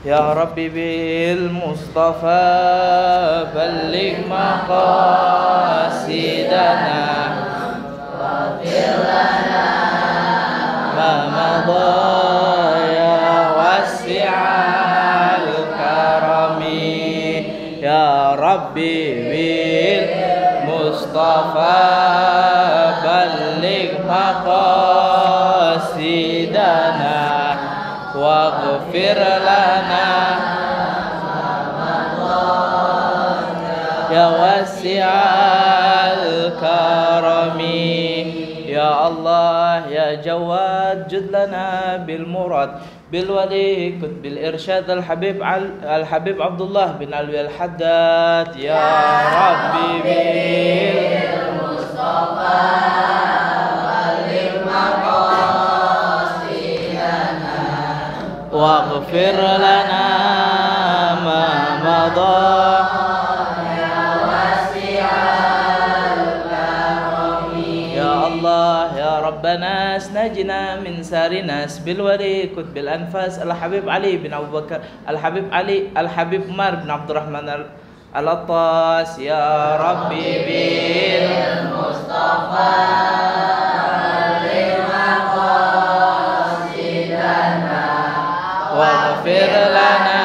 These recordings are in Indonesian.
يا ربي بالمصطفى بلغ مقاصدنا واغفر لنا ما مضى يا واسع الكرم يا ربي بالمصطفى بلغ مقاصدنا واغفر لنا يا واسع الكرم يا الله يا جواد جد لنا بالمراد بالولي كتب الإرشاد الحبيب عبد الله بن علوي الحداد يا ربي بالمصطفى بلغ مقاصدنا واغفر لنا ما مضى يا واسع الكرم يا الله يا ربنا اسنجنا من سار ناس بالولي كتب الأنفاس الحبيب علي بن أبو بكر الحبيب عمر بن عبد الرحمن العطاس يا ربي بالمصطفى واغفر لنا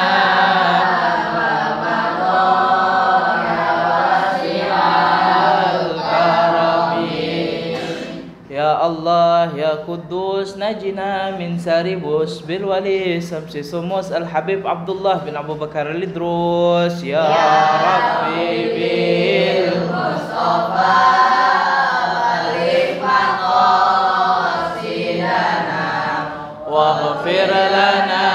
ما مضى يا واسع الكرم يا الله يا قدوس نجنا من ساربوس بالولي سمس سموس الحبيب عبد الله بن أبو بكر الإدروس يا ربي بالمصطفى بلغ مقاصدنا واغفر لنا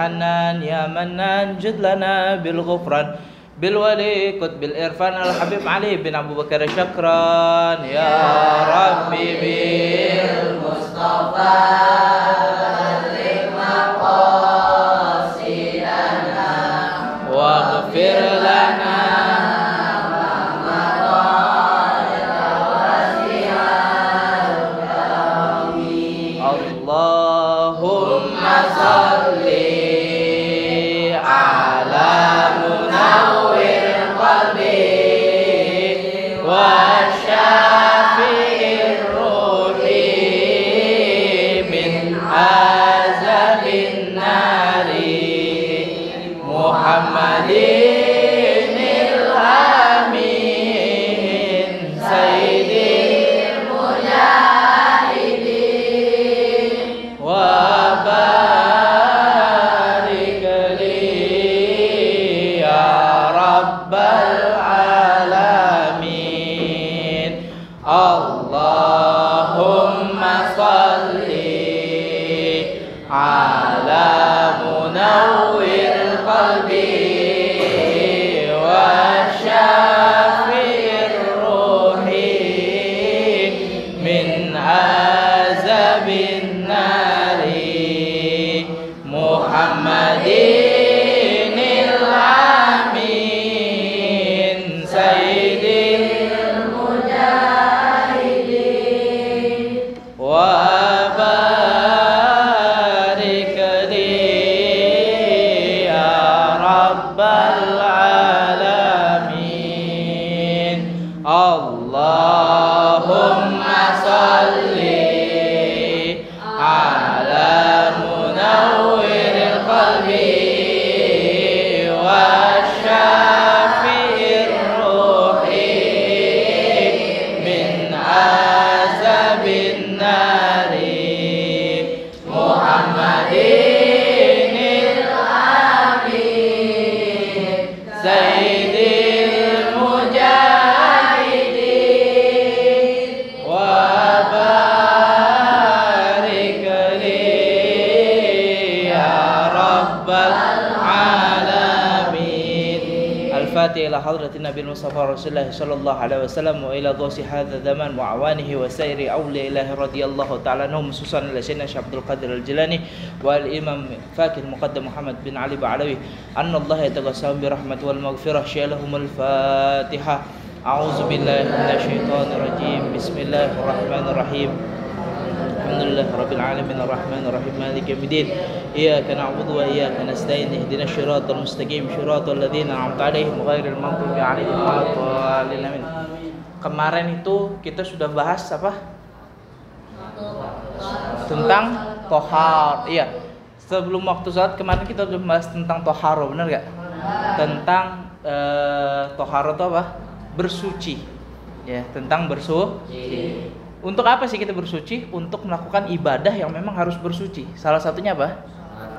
حنان يا منان جد لنا بالغفران بالولي كتب الإرفان الحبيب علي بن أبو بكر شكران يا ربي بالمصطفى بلغ مقاصدنا واغفر لنا ما مضى يا واسع الكرم اللهم صل إلى حضرة النبي المصطفى رسول الله صلى الله عليه وسلم وإلى ضوء هذا الزمان وأعوانه وسائر أولياء الله رضي الله تعالى عنهم خصوصا سيدنا الشيخ عبد القادر الجيلاني والإمام فاكر مقدم محمد بن علي بعلوي أن الله يتغشاهم برحمة والمغفرة شيء لهم الفاتحة A'udzubillahi minasyaitonirrajim. Bismillahirrahmanirrahim. Alhamdulillahirabbil alamin arrahmanirrahim maliki yaumiddin. Iyyaka na'budu wa iyyaka nasta'in. Ihdinas siratal mustaqim siratal ladzina an'amta 'alaihim ghairil maghdubi 'alaihim waladdallin. Kemarin itu kita sudah bahas apa? Tentang tohar. Iya. Sebelum waktu salat kemarin kita sudah bahas tentang toharo, benar gak? Tentang toharo itu apa? Bersuci. Ya, tentang bersuci. Untuk apa sih kita bersuci? Untuk melakukan ibadah yang memang harus bersuci. Salah satunya apa?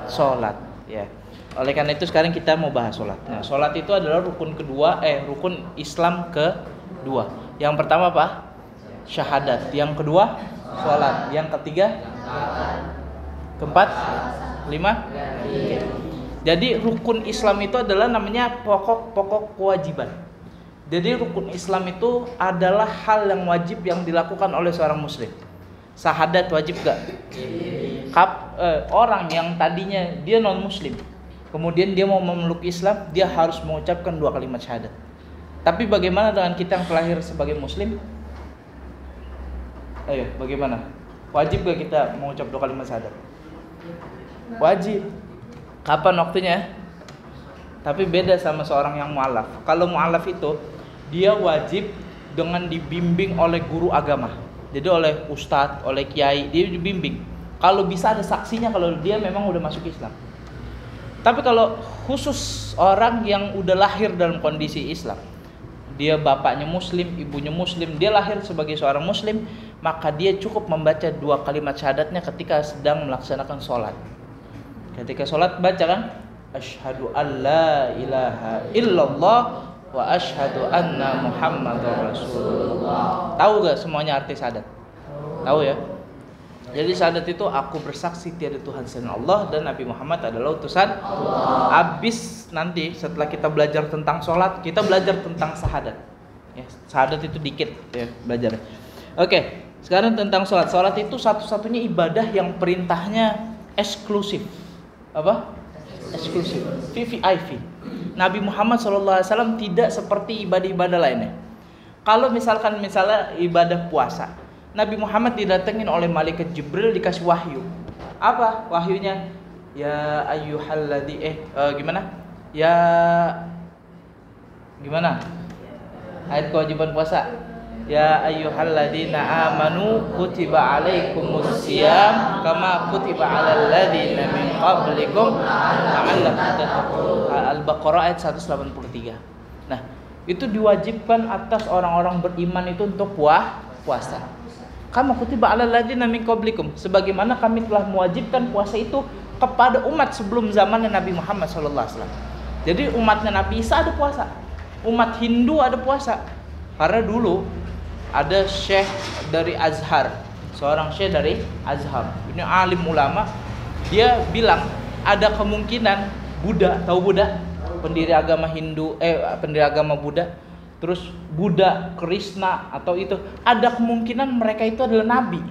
Sholat. Ya. Oleh karena itu sekarang kita mau bahas sholat. Nah, sholat itu adalah rukun kedua, rukun Islam kedua. Yang pertama apa? Syahadat. Yang kedua sholat. Yang ketiga, keempat, lima. Okay. Jadi rukun Islam itu adalah namanya pokok-pokok kewajiban. Jadi rukun Islam itu adalah hal yang wajib yang dilakukan oleh seorang muslim. Syahadat wajib gak? Orang yang tadinya dia non muslim, kemudian dia mau memeluk Islam, dia harus mengucapkan 2 kalimat syahadat. Tapi bagaimana dengan kita yang terlahir sebagai muslim? Ayo, bagaimana? Wajib gak kita mengucap 2 kalimat syahadat? Wajib. Kapan waktunya? Tapi beda sama seorang yang mu'alaf. Kalau mu'alaf itu dia wajib dengan dibimbing oleh guru agama. Jadi oleh ustadz, oleh kiai, dia dibimbing. Kalau bisa ada saksinya kalau dia memang udah masuk Islam. Tapi kalau khusus orang yang udah lahir dalam kondisi Islam, dia bapaknya muslim, ibunya muslim, dia lahir sebagai seorang muslim, maka dia cukup membaca 2 kalimat syahadatnya ketika sedang melaksanakan sholat. Ketika sholat baca kan, asyhadu alla ilaha illallah wa asyhadu anna muhammadar rasulullah. Tahu gak semuanya arti syahadat? Tahu ya? Jadi syahadat itu aku bersaksi tiada Tuhan selain Allah dan Nabi Muhammad adalah utusan. Habis nanti setelah kita belajar tentang sholat, kita belajar tentang syahadat. Ya, syahadat itu dikit ya belajar. Oke, sekarang tentang sholat. Sholat itu satu-satunya ibadah yang perintahnya eksklusif. Apa? Eksklusif, VVIP. Nabi Muhammad SAW tidak seperti ibadah-ibadah lainnya. Kalau misalnya ibadah puasa, Nabi Muhammad didatengin oleh malaikat Jibril dikasih wahyu. Apa wahyunya? Ya ayyuhalladzi gimana? Gimana? Ayat kewajiban puasa. Ya ayyuhalladzina amanu kutiba alaikumus syiyam kama kutiba alal ladzina min qablikum la'allakum tattaqun. Al-Baqarah ayat 183. Nah, itu diwajibkan atas orang-orang beriman itu untuk puasa. Kama kutiba alal ladzina min qablikum, sebagaimana kami telah mewajibkan puasa itu kepada umat sebelum zamannya Nabi Muhammad sallallahu alaihi wasallam. Jadi umatnya Nabi Isa ada puasa. Umat Hindu ada puasa. Karena dulu ada syekh dari Azhar, seorang syekh dari Azhar, ini alim ulama. Dia bilang ada kemungkinan Buddha, tahu Buddha? Pendiri agama Hindu, pendiri agama Buddha. Terus Buddha, Krishna atau itu, ada kemungkinan mereka itu adalah nabi.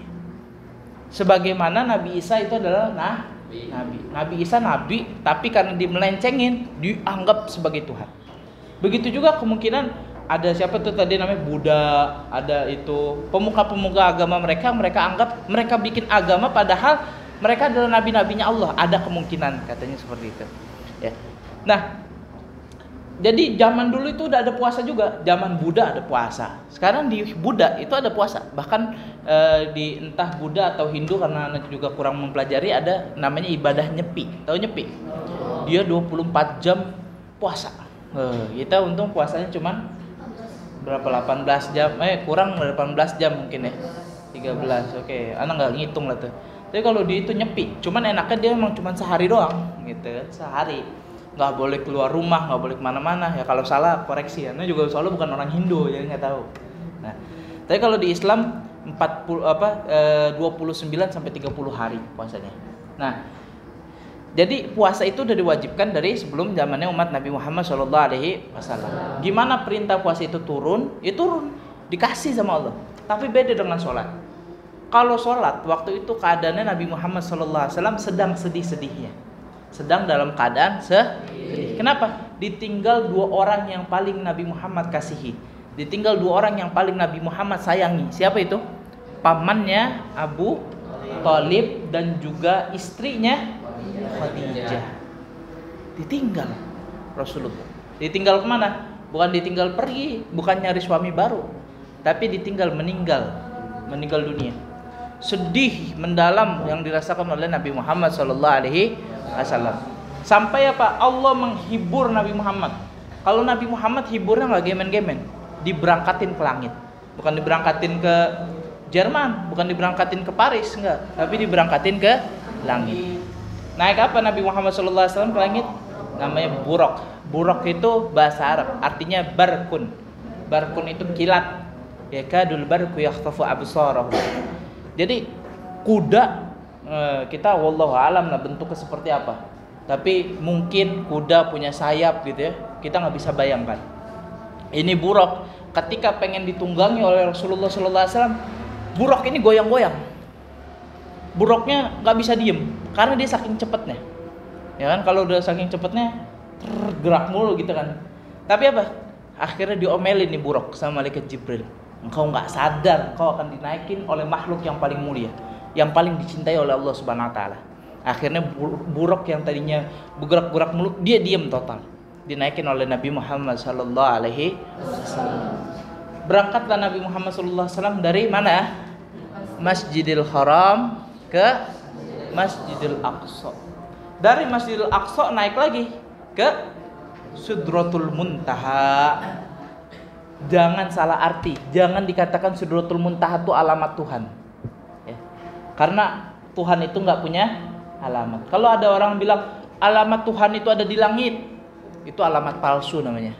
Sebagaimana Nabi Isa itu adalah nabi. Nabi Isa nabi, tapi karena dimelencengin dianggap sebagai Tuhan. Begitu juga kemungkinan ada siapa tuh tadi namanya Buddha, ada itu pemuka-pemuka agama mereka anggap mereka bikin agama padahal mereka adalah nabi-nabinya Allah. Ada kemungkinan katanya seperti itu. Ya. Nah, jadi zaman dulu itu udah ada puasa juga. Zaman Buddha ada puasa. Sekarang di Buddha itu ada puasa. Bahkan di entah Buddha atau Hindu karena anak juga kurang mempelajari ada namanya ibadah nyepi. Tahu nyepi? Dia 24 jam puasa. Kita untung puasanya cuman berapa 18 jam, kurang 18 jam mungkin ya, 13, oke. Anak nggak ngitung lah tuh. Tapi kalau dia itu nyepi, cuman enaknya dia emang cuman sehari doang, gitu, sehari. Nggak boleh keluar rumah, nggak boleh kemana-mana. Ya kalau salah koreksi, karena juga soalnya bukan orang Hindu, jadi nggak tahu. Nah, tapi kalau di Islam 29 sampai 30 hari puasanya. Nah, jadi puasa itu udah diwajibkan dari sebelum zamannya umat Nabi Muhammad SAW. Gimana perintah puasa itu turun? Ya turun, dikasih sama Allah. Tapi beda dengan sholat. Kalau sholat waktu itu keadaannya Nabi Muhammad SAW sedang sedih-sedihnya, sedang dalam keadaan sedih. Kenapa? Ditinggal 2 orang yang paling Nabi Muhammad kasihi. Ditinggal 2 orang yang paling Nabi Muhammad sayangi. Siapa itu? Pamannya Abu Thalib dan juga istrinya Khadijah. Ditinggal Rasulullah. Ditinggal kemana? Bukan ditinggal pergi, bukan nyari suami baru, tapi ditinggal meninggal dunia. Sedih mendalam yang dirasakan oleh Nabi Muhammad SAW. Sampai apa? Allah menghibur Nabi Muhammad. Kalau Nabi Muhammad hiburnya nggak gemen-gemen, diberangkatin ke langit. Bukan diberangkatin ke Jerman, bukan diberangkatin ke Paris, enggak, tapi diberangkatin ke langit. Naik apa Nabi Muhammad SAW ke langit? Namanya buraq. Buraq itu bahasa Arab, artinya barkun. Barkun itu kilat. Yakadul barku yakhtafu absarahu. Jadi kuda, kita wallahu alam lah bentuknya seperti apa. Tapi mungkin kuda punya sayap gitu ya. Kita nggak bisa bayangkan. Ini buraq ketika pengen ditunggangi oleh Rasulullah SAW, buraq ini goyang-goyang. Buraqnya nggak bisa diem karena dia saking cepatnya. Ya kan, kalau udah saking cepatnya gerak mulu gitu kan. Tapi apa? Akhirnya diomelin nih buraq sama malaikat Jibril. Engkau nggak sadar, engkau akan dinaikin oleh makhluk yang paling mulia, yang paling dicintai oleh Allah Subhanahu Wa Taala. Akhirnya buraq yang tadinya bergerak-gerak mulu, dia diam total. Dinaikin oleh Nabi Muhammad Sallallahu Alaihi Wasallam. Berangkatlah Nabi Muhammad Sallallahu Alaihi Wasallam dari mana? Masjidil Haram ke Masjidil Aqsa. Dari Masjidil Aqsa naik lagi ke Sidratul Muntaha. Jangan salah arti, jangan dikatakan Sidratul Muntaha itu alamat Tuhan ya. Karena Tuhan itu nggak punya alamat. Kalau ada orang bilang alamat Tuhan itu ada di langit, itu alamat palsu namanya.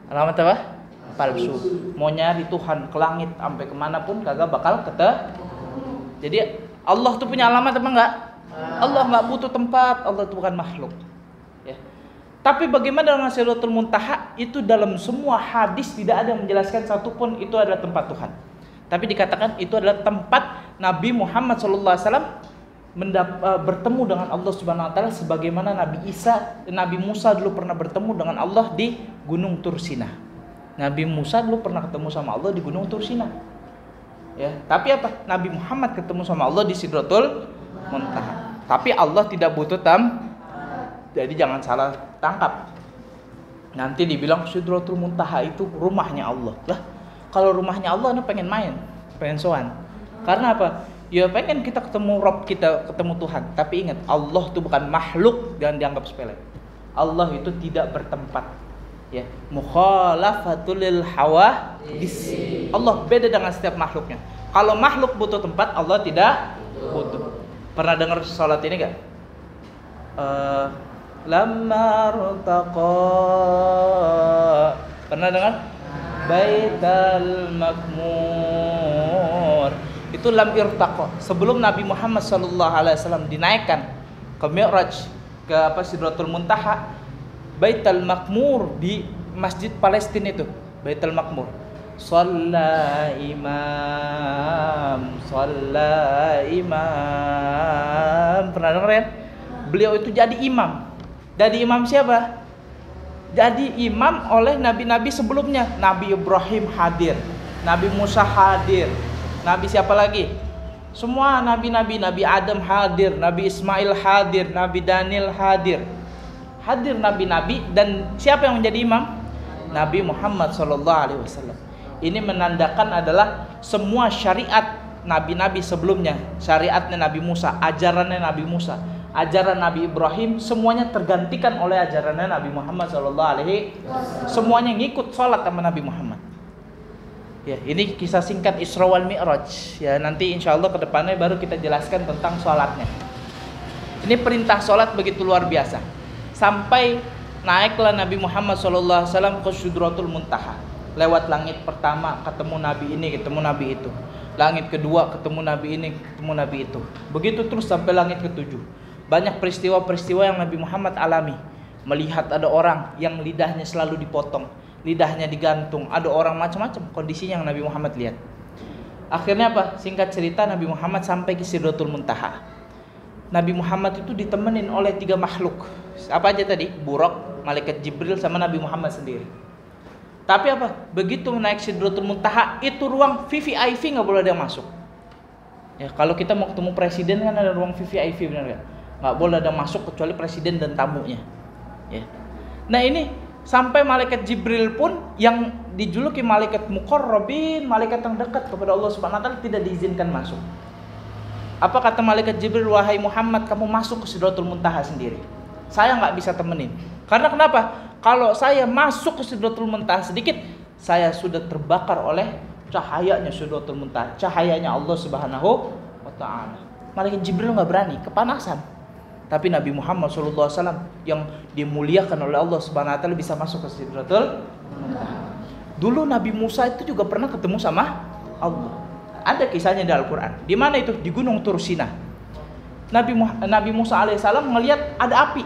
Alamat apa? Palsu. Mau nyari Tuhan ke langit sampai kemanapun kagak bakal ketemu. Jadi Allah tuh punya alamat apa enggak? Allah nggak butuh tempat, Allah itu bukan makhluk ya. Tapi bagaimana dengan Sidratul Muntaha? Itu dalam semua hadis tidak ada yang menjelaskan satupun itu adalah tempat Tuhan. Tapi dikatakan itu adalah tempat Nabi Muhammad SAW bertemu dengan Allah Subhanahu Wa Taala, sebagaimana Nabi Musa dulu pernah bertemu dengan Allah di Gunung Tursina. Nabi Musa dulu pernah ketemu sama Allah di Gunung Tursina. Ya, tapi apa? Nabi Muhammad ketemu sama Allah di Sidratul Muntaha. Tapi Allah tidak butuh jadi jangan salah tangkap. Nanti dibilang Sidratul Muntaha itu rumahnya Allah. Lah, kalau rumahnya Allah, anda pengen main, pengen sowan. Karena apa? Ya pengen kita ketemu Rob kita, ketemu Tuhan. Tapi ingat, Allah itu bukan makhluk, jangan dianggap sepele. Allah itu tidak bertempat. Ya, mukhalafatul lil hawadits. Allah beda dengan setiap makhluknya. Kalau makhluk butuh tempat, Allah tidak butuh. Pernah dengar salat ini enggak? Lamma rutaqa. Pernah dengar? Baital Makmur. Itu lam irtaqa. Sebelum Nabi Muhammad SAW dinaikkan ke Mi'raj, ke Sidratul Muntaha, Baitul Makmur di Masjid Palestina itu, Baitul Makmur. Shalla imam. Pernah dengar ya? Beliau itu jadi imam. Jadi imam siapa? Jadi imam oleh nabi-nabi sebelumnya. Nabi Ibrahim hadir, Nabi Musa hadir, Nabi siapa lagi? Semua nabi-nabi, Nabi Adam hadir, Nabi Ismail hadir, Nabi Daniel hadir. Hadir nabi-nabi, dan siapa yang menjadi imam? Nabi Muhammad SAW. Ini menandakan adalah semua syariat nabi-nabi sebelumnya, syariatnya Nabi Musa, ajarannya Nabi Musa, ajaran Nabi Ibrahim, semuanya tergantikan oleh ajarannya Nabi Muhammad SAW. Semuanya ngikut sholat sama Nabi Muhammad. Ya, ini kisah singkat Isra wal Mi'raj. Ya, nanti insya Allah kedepannya baru kita jelaskan tentang sholatnya. Ini perintah sholat begitu luar biasa. Sampai naiklah Nabi Muhammad SAW ke Sidratul Muntaha. Lewat langit pertama ketemu Nabi ini, ketemu Nabi itu. Langit kedua ketemu Nabi ini, ketemu Nabi itu. Begitu terus sampai langit ketujuh. Banyak peristiwa-peristiwa yang Nabi Muhammad alami. Melihat ada orang yang lidahnya selalu dipotong, lidahnya digantung, ada orang macam-macam kondisinya yang Nabi Muhammad lihat. Akhirnya apa? Singkat cerita, Nabi Muhammad sampai ke Sidratul Muntaha. Nabi Muhammad itu ditemenin oleh 3 makhluk. Apa aja tadi? Buraq, malaikat Jibril, sama Nabi Muhammad sendiri. Tapi apa? Begitu naik Sidratul Muntaha, itu ruang VVIP nggak boleh ada yang masuk. Ya, kalau kita mau ketemu presiden kan ada ruang VVIP, benar nggak? Nggak boleh ada masuk kecuali presiden dan tamunya. Ya. Nah ini sampai malaikat Jibril pun yang dijuluki malaikat muqarrabin, malaikat yang dekat kepada Allah Subhanahu wa taala, tidak diizinkan masuk. Apa kata malaikat Jibril? Wahai Muhammad, kamu masuk ke Sidratul Muntaha sendiri. Saya nggak bisa temenin. Karena kenapa? Kalau saya masuk ke Sidratul Muntaha sedikit, saya sudah terbakar oleh cahayanya Sidratul Muntaha, cahayanya Allah Subhanahu wa taala. Malaikat Jibril nggak berani, kepanasan. Tapi Nabi Muhammad SAW yang dimuliakan oleh Allah Subhanahu wa taala bisa masuk ke Sidratul Muntaha. Dulu Nabi Musa itu juga pernah ketemu sama Allah. Ada kisahnya di Al-Qur'an. Di mana itu? Di Gunung Tursina. Nabi Musa alaihissalam melihat ada api.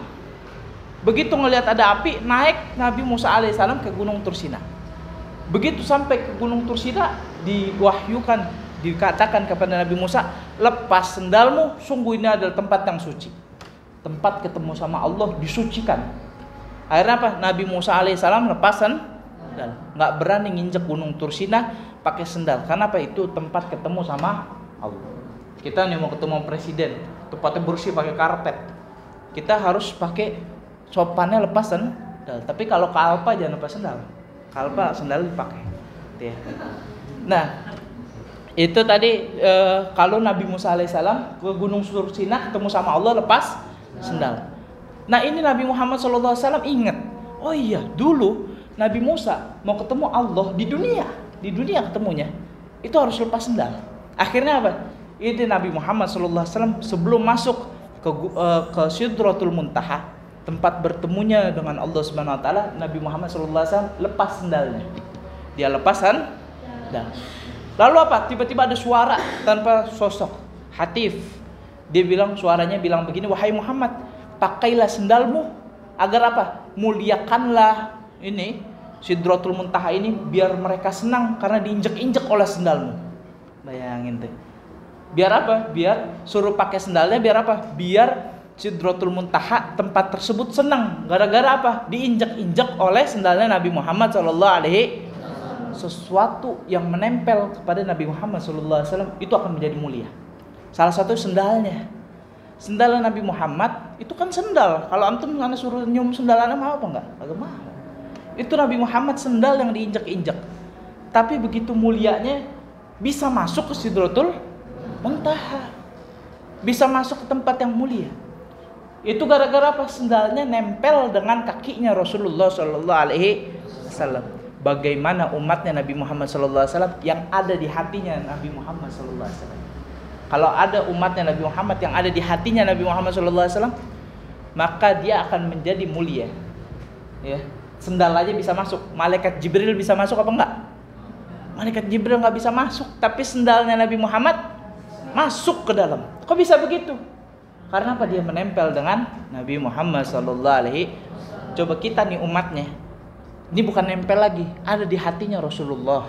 Begitu ngelihat ada api, naik Nabi Musa alaihissalam ke Gunung Tursina. Begitu sampai ke Gunung Tursina, diwahyukan, dikatakan kepada Nabi Musa, lepas sendalmu, sungguh ini adalah tempat yang suci. Tempat ketemu sama Allah disucikan. Akhirnya apa? Nabi Musa alaihissalam lepas sendal, nggak berani nginjek Gunung Tursina pakai sendal. Karena apa? Itu tempat ketemu sama Allah. Kita nih mau ketemu presiden, tempatnya bersih pakai karpet. Kita harus pakai sopannya lepas sendal. Tapi kalau ke Alpa jangan lepas sendal. Alpa sendal dipakai. Ya. Nah, itu tadi kalau Nabi Musa alaihissalam ke Gunung Tursina ketemu sama Allah lepas sendal. Nah ini Nabi Muhammad SAW ingat, oh iya dulu Nabi Musa mau ketemu Allah di dunia ketemunya itu harus lepas sendal. Akhirnya apa? Itu Nabi Muhammad SAW sebelum masuk ke Sidratul Muntaha, tempat bertemunya dengan Allah Subhanahu wa taala, Nabi Muhammad SAW lepas sendalnya. Dia lepas sendal. Lalu apa? Tiba-tiba ada suara tanpa sosok. Hatif. Dia suaranya bilang begini, wahai Muhammad, pakailah sendalmu agar apa? Muliakanlah ini Sidratul Muntaha ini biar mereka senang karena diinjek-injek oleh sendalmu. Bayangin tuh. Biar apa? Biar suruh pakai sendalnya biar apa? Biar Sidratul Muntaha tempat tersebut senang. Gara-gara apa? Diinjek-injek oleh sendalnya Nabi Muhammad SAW. Sesuatu yang menempel kepada Nabi Muhammad SAW itu akan menjadi mulia. Salah satu sendalnya. Sendal Nabi Muhammad itu kan sendal. Kalau antum mana suruh nyium sendal antum mau apa enggak? Agak mau. Itu Nabi Muhammad sendal yang diinjek-injek. Tapi begitu mulianya bisa masuk ke Sidratul Muntaha. Bisa masuk ke tempat yang mulia. Itu gara-gara apa? Sendalnya nempel dengan kakinya Rasulullah SAW. Bagaimana umatnya Nabi Muhammad SAW yang ada di hatinya Nabi Muhammad SAW. Kalau ada umatnya Nabi Muhammad yang ada di hatinya Nabi Muhammad SAW, maka dia akan menjadi mulia. Ya, sendal aja bisa masuk. Malaikat Jibril bisa masuk apa enggak? Malaikat Jibril nggak bisa masuk, tapi sendalnya Nabi Muhammad masuk ke dalam. Kok bisa begitu? Karena apa? Dia menempel dengan Nabi Muhammad SAW. Coba kita nih umatnya, ini bukan nempel lagi, ada di hatinya Rasulullah,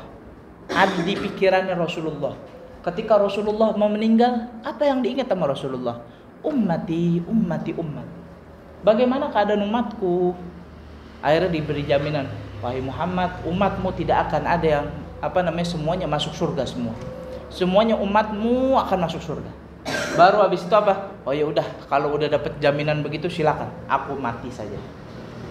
ada di pikirannya Rasulullah. Ketika Rasulullah mau meninggal, apa yang diingat sama Rasulullah? Ummati, ummati, ummat. Bagaimana keadaan umatku? Akhirnya diberi jaminan, wahai Muhammad, umatmu tidak akan ada yang semuanya masuk surga semua. Semuanya umatmu akan masuk surga. Baru habis itu apa? Oh ya udah, kalau udah dapat jaminan begitu silakan, aku mati saja.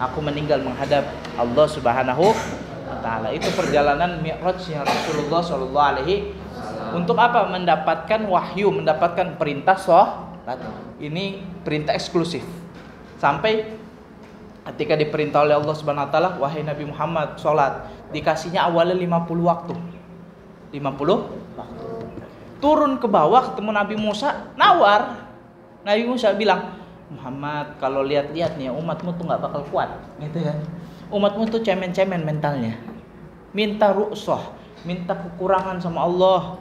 Aku meninggal menghadap Allah Subhanahu wa taala. Itu perjalanan Mi'rajnya Rasulullah sallallahu alaihi untuk apa? Mendapatkan wahyu, mendapatkan perintah salat. Ini perintah eksklusif. Sampai ketika diperintah oleh Allah Subhanahu wa taala, wahai Nabi Muhammad, salat, dikasihnya awalnya 50 waktu. 50 waktu. Turun ke bawah ketemu Nabi Musa, nawar. Nabi Musa bilang, Muhammad, kalau lihat-lihat nih umatmu tuh nggak bakal kuat, gitu kan? Umatmu tuh cemen-cemen mentalnya, minta ruqsah, minta kekurangan sama Allah.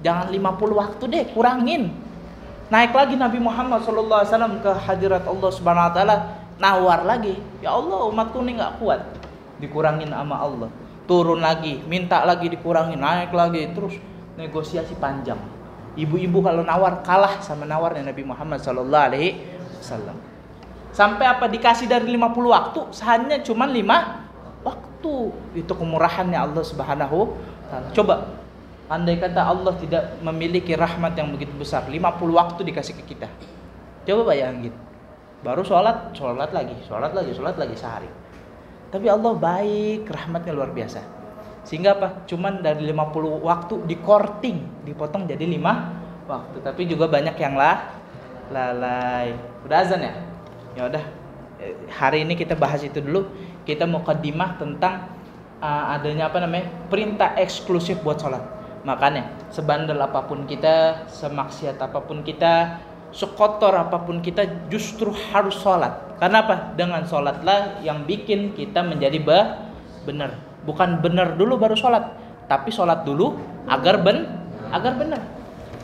Jangan 50 waktu deh, kurangin. Naik lagi Nabi Muhammad SAW ke hadirat Allah Subhanahu Wa Taala, nawar lagi, ya Allah umatku nih nggak kuat, dikurangin sama Allah. Turun lagi, minta lagi dikurangin, naik lagi, terus negosiasi panjang. Ibu-ibu kalau nawar kalah sama nawarnya Nabi Muhammad SAW. Sampai apa? Dikasih dari 50 waktu, hanya cuma 5 waktu. Itu kemurahannya Allah Subhanahu wa taala. Coba andai kata Allah tidak memiliki rahmat yang begitu besar, 50 waktu dikasih ke kita. Coba bayangin. Baru sholat lagi sehari. Tapi Allah baik, rahmatnya luar biasa. Sehingga apa? Cuman dari 50 waktu dipotong jadi 5 waktu. Tapi juga banyak yang lalai. Udah azan ya? Ya udah. Hari ini kita bahas itu dulu. Kita muqaddimah tentang adanya perintah eksklusif buat sholat. Makanya sebandel apapun kita, semaksiat apapun kita, sekotor apapun kita, justru harus sholat. Karena apa? Dengan sholatlah yang bikin kita menjadi benar. Bukan benar dulu baru sholat, tapi sholat dulu agar benar.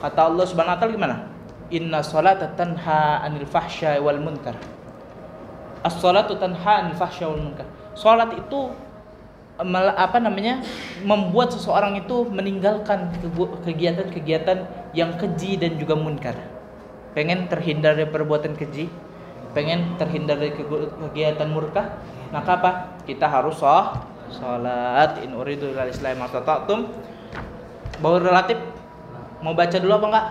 Kata Allah Subhanahu wa taala gimana? Inna sholata tanha anil fahsya wal munkar. As-sholatu tanha anil fahsya wal munkar. Sholat itu membuat seseorang itu meninggalkan kegiatan-kegiatan yang keji dan juga munkar. Pengen terhindar dari perbuatan keji, pengen terhindar dari kegiatan murka, maka apa? Kita harus sholat. In uridu illal islam mastata'tum. Bau relatif. Mau baca dulu apa enggak?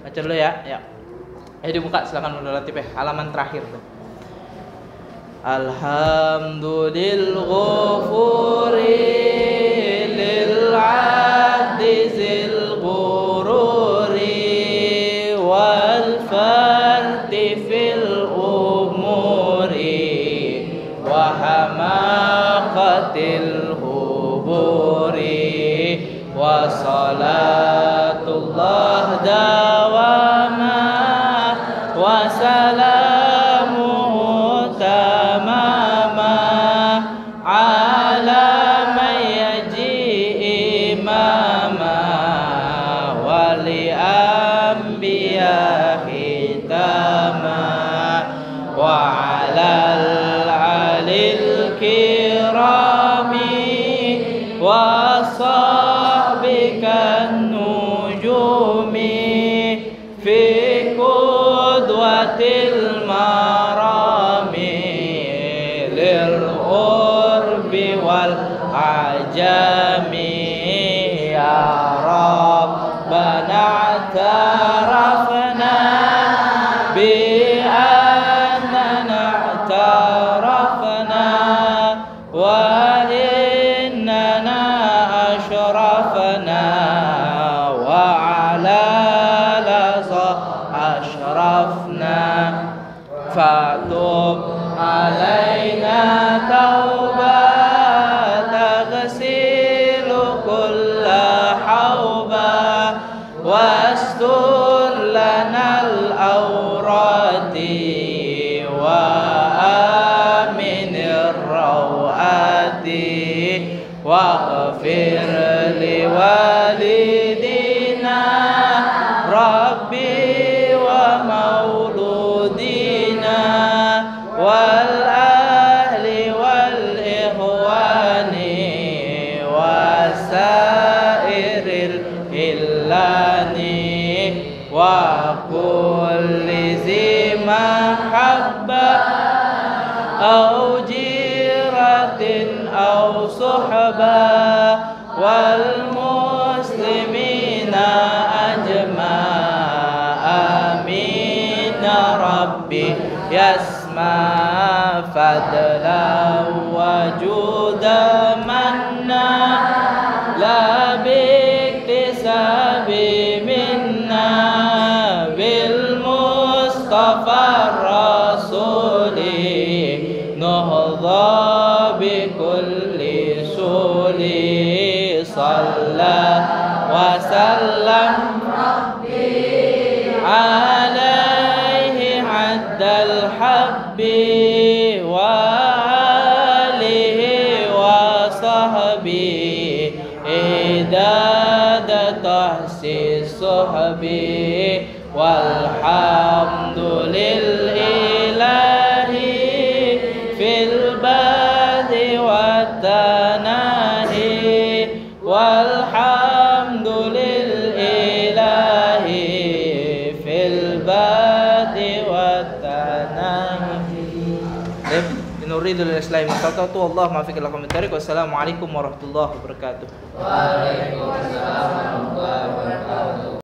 Baca dulu ya. Ayo dibuka silakan relatif ya. Halaman terakhir tuh. Alhamdulil ghafuri lil adizil ghururi wal farti fil umuri wa hamaqatil huburi wa salatullah dawama wa salamuhu tamama ala man yaji imama wali anbiya hitama wa alal alil kirami wa sahbikan nujumi fi qudwatil marami lil urbi wal ajami ya rabbana tarafna bi annana tarafna wa innana ashrafna wa ala laza ashrafna fatub alaina tauba taghsilu kulla hauba wastur lanal awrati wa aminir rawati waghfir liwalidina rabbi wa mauludina wal ahli wal ikhwani wasairil illani wa kulli zi mahabba au jiratin au suhba wal muslimina ajma amin rabbi yasma fadla wa juda manna la biktisabi minna bil mustafa rasuli nuhdha bi kulli suli salla wa sallam alaihi haddal habbi wa alihi wa sahbi idada tahsis suhbi walhamdulil ilahi fil badi wa tanahi walhamdulil ilahi fil badi wa tanahi. uridu lil islahi ma istata'tu wallahu ma fiqil lakum bittariq. Wassalamualaikum warahmatullahi wabarakatuh. Waalaikumsalam warahmatullahi wabarakatuh.